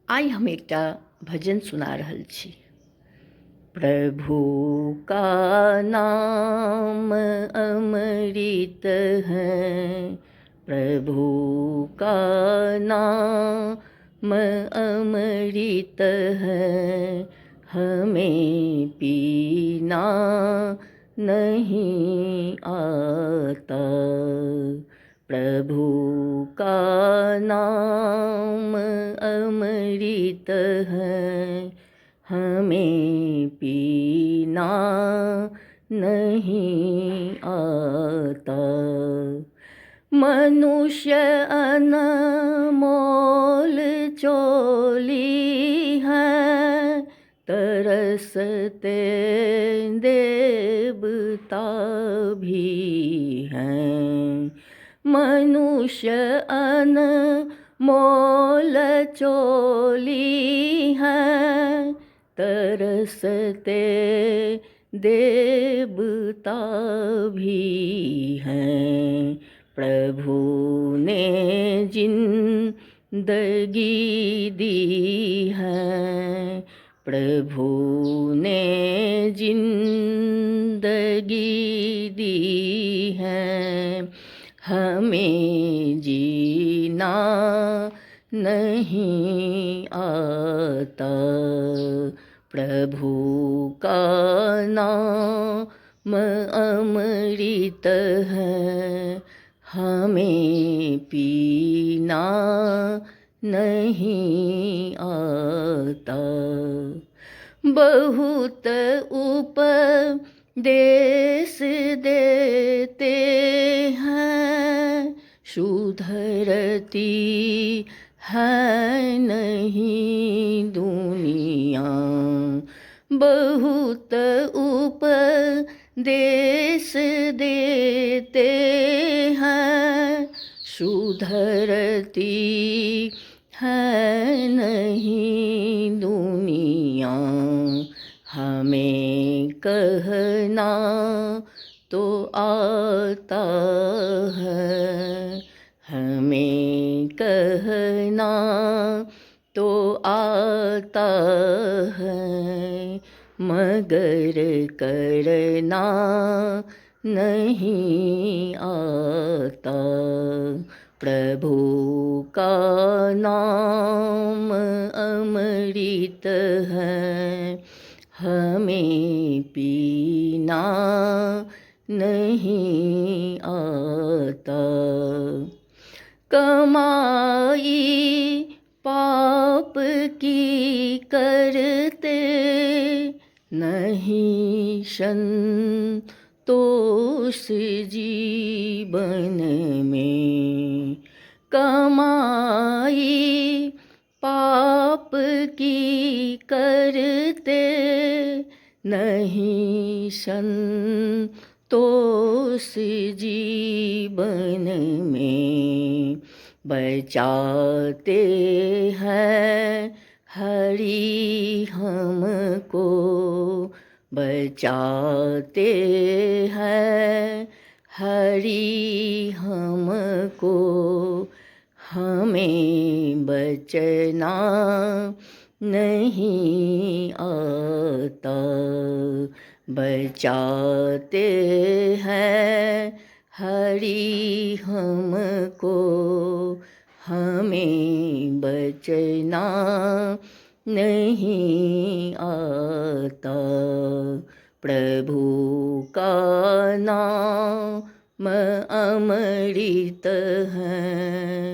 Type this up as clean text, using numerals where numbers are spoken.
आइ हम एकटा भजन सुना रहल छी। प्रभु का नाम अमृत है, प्रभु का नाम अमृत है, हमें पीना नहीं आता। प्रभु का नाम अमृत है, हमें पीना नहीं आता। मनुष्य अनमोल चोली है, तरसते देवता भी हैं। मनुष्य अनमोल चोली है, तरसते देवता भी हैं। प्रभु ने जिंदगी दी है, प्रभु ने जिंदगी दी है, हमें जीना नहीं आता। प्रभु का नाम अमृत है, हमें पीना नहीं आता। बहुत उपदेश देते हैं, सुधरती है नहीं दुनिया। बहुत उपदेश देते हैं, सुधरती है नहीं दुनिया। हमें कहना तो आता है, हमें कहना तो आता है, मगर करना नहीं आता। प्रभु का नाम अमृत है, हमें पीना नहीं आता। कमाई पाप की करते नहीं संतोष जीवन में। कमाई पाप की करते नहीं संतोष जीवन में। बचाते हैं हरि हमको, बचाते हैं हरि हमको, हमें बचना नहीं आता। बचाते हैं हरि हमको, हमें बचना नहीं आता। प्रभु का नाम अमृत है।